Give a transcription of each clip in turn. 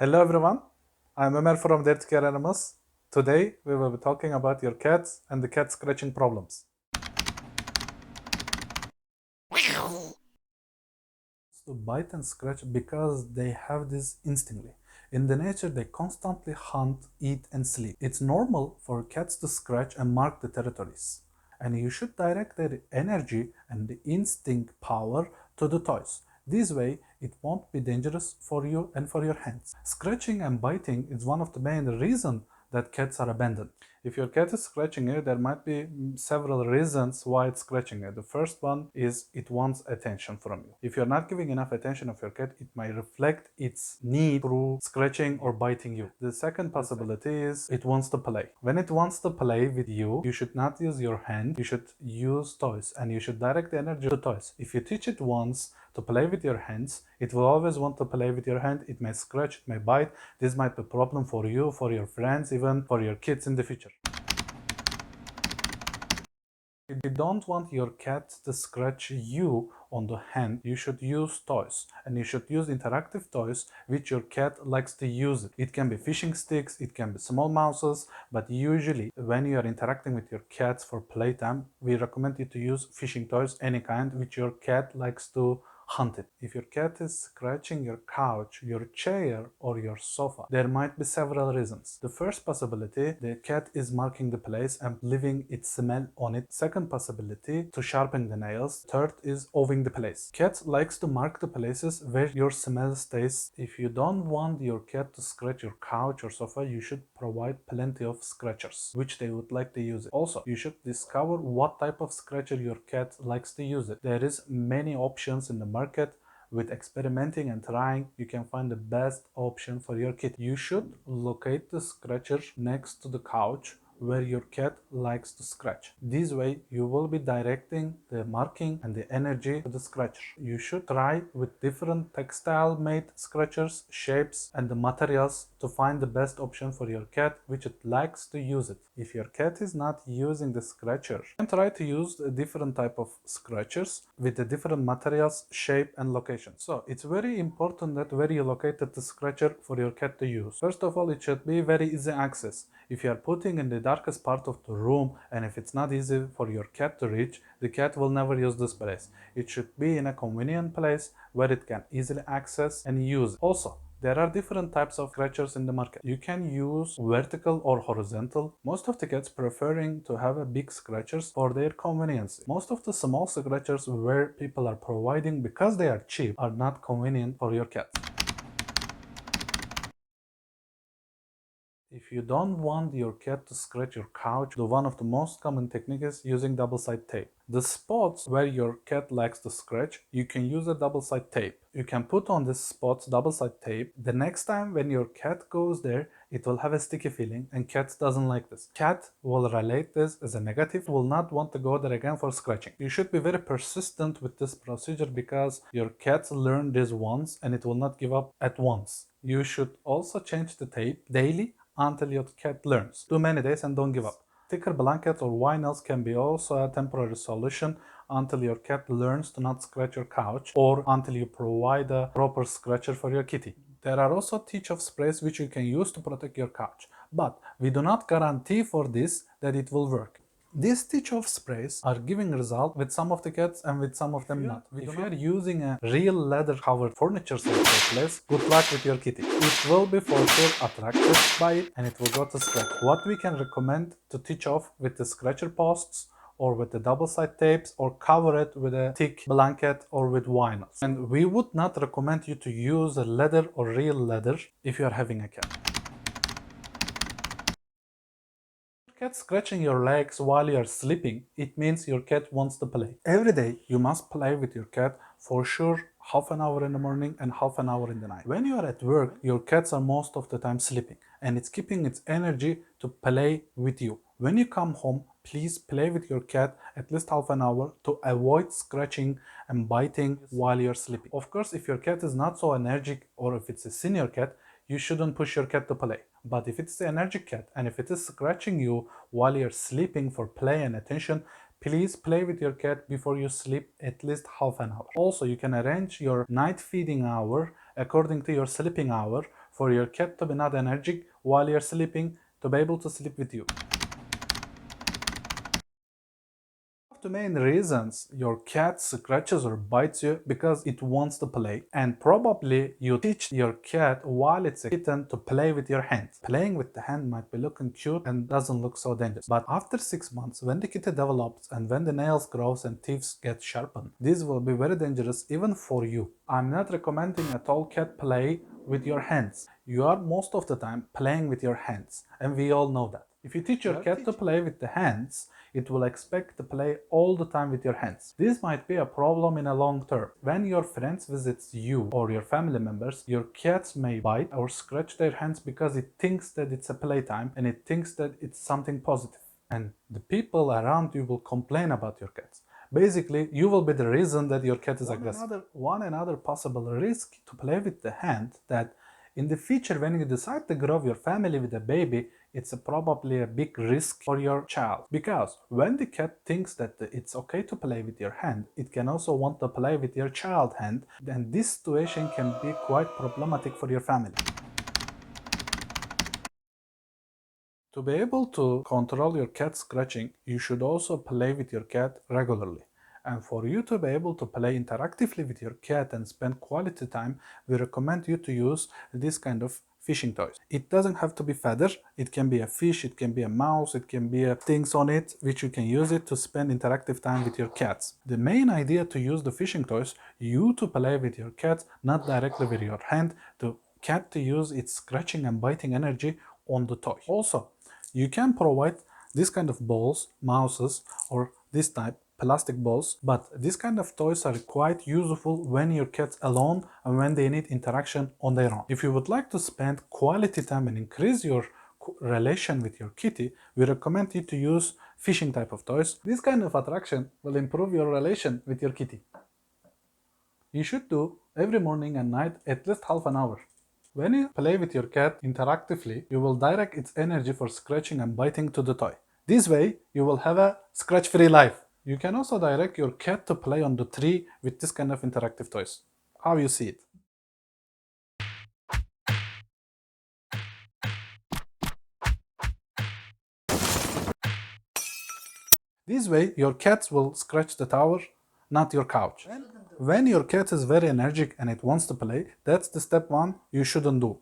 Hello everyone, I'm Ömer from Daritelski Animals. Today we will be talking about your cats and the cat scratching problems. To bite and scratch because they have this instinctively. In the nature, they constantly hunt, eat, and sleep. It's normal for cats to scratch and mark the territories. And you should direct their energy and the instinct power to the toys. This way, it won't be dangerous for you and for your hands. Scratching and biting is one of the main reasons that cats are abandoned. If your cat is scratching you, there might be several reasons why it's scratching you. The first one is it wants attention from you. If you're not giving enough attention of your cat, it might reflect its need through scratching or biting you. The second possibility is it wants to play. When it wants to play with you, you should not use your hand, you should use toys, and you should direct the energy to toys. If you teach it once to play with your hands, it will always want to play with your hand. It may scratch, it may bite. This might be a problem for you, for your friends, even for your kids in the future. If you don't want your cat to scratch you on the hand, you should use toys, and you should use interactive toys which your cat likes to use. It can be fishing sticks, it can be small mouses, but usually when you are interacting with your cats for playtime, we recommend you to use fishing toys, any kind which your cat likes to hunt it. If your cat is scratching your couch, your chair, or your sofa, there might be several reasons. The first possibility, the cat is marking the place and leaving its smell on it. Second possibility, to sharpen the nails. Third is owing the place. Cat likes to mark the places where your smell stays. If you don't want your cat to scratch your couch or sofa, you should provide plenty of scratchers, which they would like to use it. Also, you should discover what type of scratcher your cat likes to use it. There is many options in the market. With experimenting and trying, you can find the best option for your kit. You should locate the scratcher next to the couch where your cat likes to scratch. This way, you will be directing the marking and the energy to the scratcher. You should try with different textile made scratchers, shapes, and the materials to find the best option for your cat which it likes to use it. If your cat is not using the scratcher, you can try to use a different type of scratchers with the different materials, shape, and location. So it's very important that where you located the scratcher for your cat to use. First of all, it should be very easy access. If you are putting in the darkest part of the room and if it's not easy for your cat to reach, the cat will never use this place. It should be in a convenient place where it can easily access and use. Also, there are different types of scratchers in the market. You can use vertical or horizontal. Most of the cats preferring to have a big scratchers for their convenience. Most of the small scratchers where people are providing because they are cheap are not convenient for your cat. If you don't want your cat to scratch your couch, one of the most common techniques is using double-sided tape. The spots where your cat likes to scratch, you can use a double-sided tape. You can put on these spots double-sided tape. The next time when your cat goes there, it will have a sticky feeling and cat doesn't like this. Cat will relate this as a negative, will not want to go there again for scratching. You should be very persistent with this procedure because your cat learned this once and it will not give up at once. You should also change the tape daily until your cat learns. Do many days and don't give up. Thicker blankets or vinyls can be also a temporary solution until your cat learns to not scratch your couch or until you provide a proper scratcher for your kitty. There are also teach-off sprays which you can use to protect your couch, but we do not guarantee for this that it will work. These teach-off sprays are giving result with some of the cats and with some of them not. If you are using a real leather covered furniture place, good luck with your kitty. It will be for sure attracted by it and it will go to scratch. What we can recommend to teach off with the scratcher posts or with the double-sided tapes or cover it with a thick blanket or with vinyls. And we would not recommend you to use a leather or real leather if you are having a cat. Cat scratching your legs while you are sleeping, it means your cat wants to play. Every day you must play with your cat for sure half an hour in the morning and half an hour in the night. When you are at work, your cats are most of the time sleeping and it's keeping its energy to play with you. When you come home, please play with your cat at least half an hour to avoid scratching and biting while you're sleeping. Of course, if your cat is not so energetic or if it's a senior cat, you shouldn't push your cat to play. But if it's an energetic cat and if it is scratching you while you're sleeping for play and attention, please play with your cat before you sleep at least half an hour. Also, you can arrange your night feeding hour according to your sleeping hour. for your cat to be not energetic while you're sleeping, to be able to sleep with you. The main reasons your cat scratches or bites you because it wants to play, and probably you teach your cat while it's a kitten to play with your hands. Playing with the hand might be looking cute and doesn't look so dangerous, but after 6 months, when the kitty develops and when the nails grows and teeth get sharpened, this will be very dangerous even for you. I'm not recommending at all cat play with your hands. You are most of the time playing with your hands, and we all know that. If you teach your cat to play with the hands, it will expect to play all the time with your hands. This might be a problem in a long term. When your friends visits you or your family members, your cats may bite or scratch their hands because it thinks that it's a playtime and it thinks that it's something positive. And the people around you will complain about your cats. Basically, you will be the reason that your cat is aggressive. One another possible risk to play with the hand that in the future, when you decide to grow your family with a baby, it's probably a big risk for your child. Because when the cat thinks that it's okay to play with your hand, it can also want to play with your child's hand, and this situation can be quite problematic for your family. To be able to control your cat scratching, you should also play with your cat regularly. And for you to be able to play interactively with your cat and spend quality time, we recommend you to use this kind of fishing toys. It doesn't have to be feather, it can be a fish, it can be a mouse, it can be things on it which you can use it to spend interactive time with your cats. The main idea to use the fishing toys, you to play with your cat, not directly with your hand, the cat to use its scratching and biting energy on the toy. Also, you can provide this kind of balls, mouses, or this type plastic balls, but this kind of toys are quite useful when your cat's alone and when they need interaction on their own. If you would like to spend quality time and increase your relation with your kitty, we recommend you to use fishing type of toys. This kind of attraction will improve your relation with your kitty. You should do every morning and night at least half an hour. When you play with your cat interactively, you will direct its energy for scratching and biting to the toy. This way, you will have a scratch-free life. You can also direct your cat to play on the tree with this kind of interactive toys. How you see it? This way, your cats will scratch the tower, not your couch. When your cat is very energetic and it wants to play, that's the step one you shouldn't do.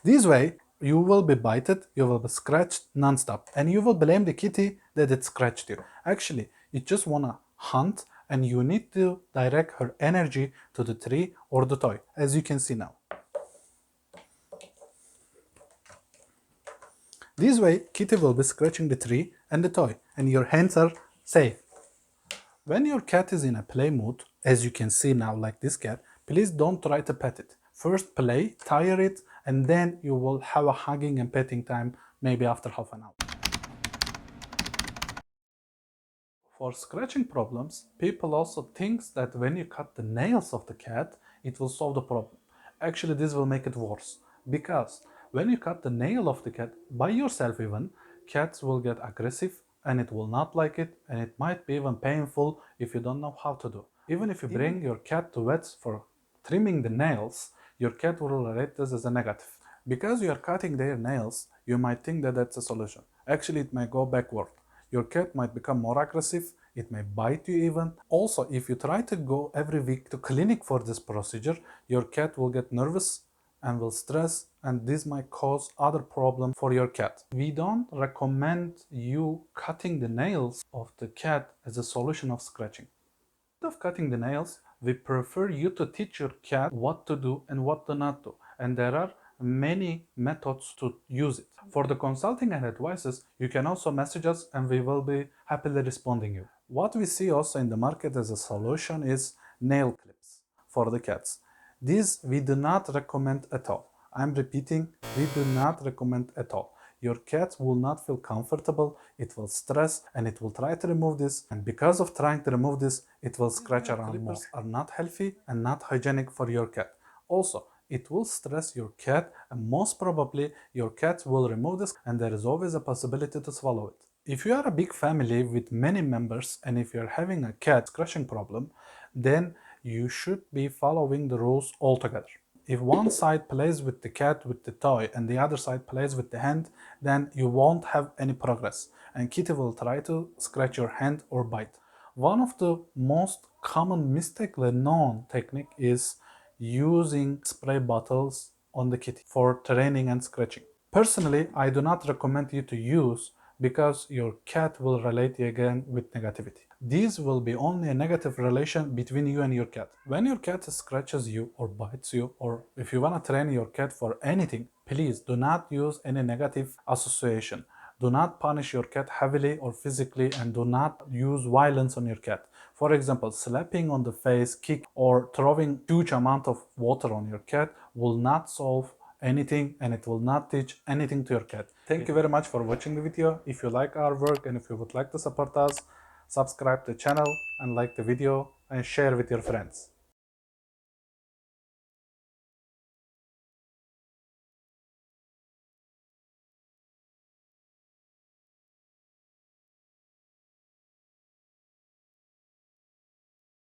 This way, you will be bited, you will be scratched non-stop, and you will blame the kitty that it scratched you. Actually, it just wanna hunt, and you need to direct her energy to the tree or the toy, as you can see now. This way, kitty will be scratching the tree and the toy, and your hands are safe. When your cat is in a play mood, as you can see now like this cat, please don't try to pet it. First play, tire it, and then you will have a hugging and petting time maybe after half an hour. For scratching problems, people also think that when you cut the nails of the cat, it will solve the problem. Actually, this will make it worse, because when you cut the nail of the cat, by yourself even, cats will get aggressive and it will not like it, and it might be even painful if you don't know how to do. Even if you bring your cat to vets for trimming the nails, your cat will rate this as a negative. Because you are cutting their nails, you might think that that's a solution. Actually, it might go backward. Your cat might become more aggressive, it may bite you even. Also, if you try to go every week to clinic for this procedure, your cat will get nervous and will stress, and this might cause other problem for your cat. We don't recommend you cutting the nails of the cat as a solution of scratching. Instead of cutting the nails, we prefer you to teach your cat what to do and what to not do. And there are many methods to use it. For the consulting and advices, you can also message us and we will be happily responding you. What we see also in the market as a solution is nail clips for the cats. These we do not recommend at all. I'm repeating, we do not recommend at all. Your cat will not feel comfortable, it will stress, and it will try to remove this, and because of trying to remove this, it will scratch around more. Are not healthy and not hygienic for your cat. Also, it will stress your cat, and most probably your cat will remove this, and there is always a possibility to swallow it. If you are a big family with many members, and if you are having a cat scratching problem, then you should be following the rules altogether. If one side plays with the cat with the toy and the other side plays with the hand, then you won't have any progress and kitty will try to scratch your hand or bite. One of the most common mistakenly known technique is using spray bottles on the kitty for training and scratching. Personally, I do not recommend you to use because your cat will relate you again with negativity. These will be only a negative relation between you and your cat. When your cat scratches you or bites you, or if you want to train your cat for anything, please do not use any negative association. Do not punish your cat heavily or physically, and do not use violence on your cat. For example, slapping on the face, kick, or throwing huge amount of water on your cat will not solve anything and it will not teach anything to your cat. Thank you very much for watching the video. If you like our work and if you would like to support us, subscribe to the channel and like the video and share with your friends.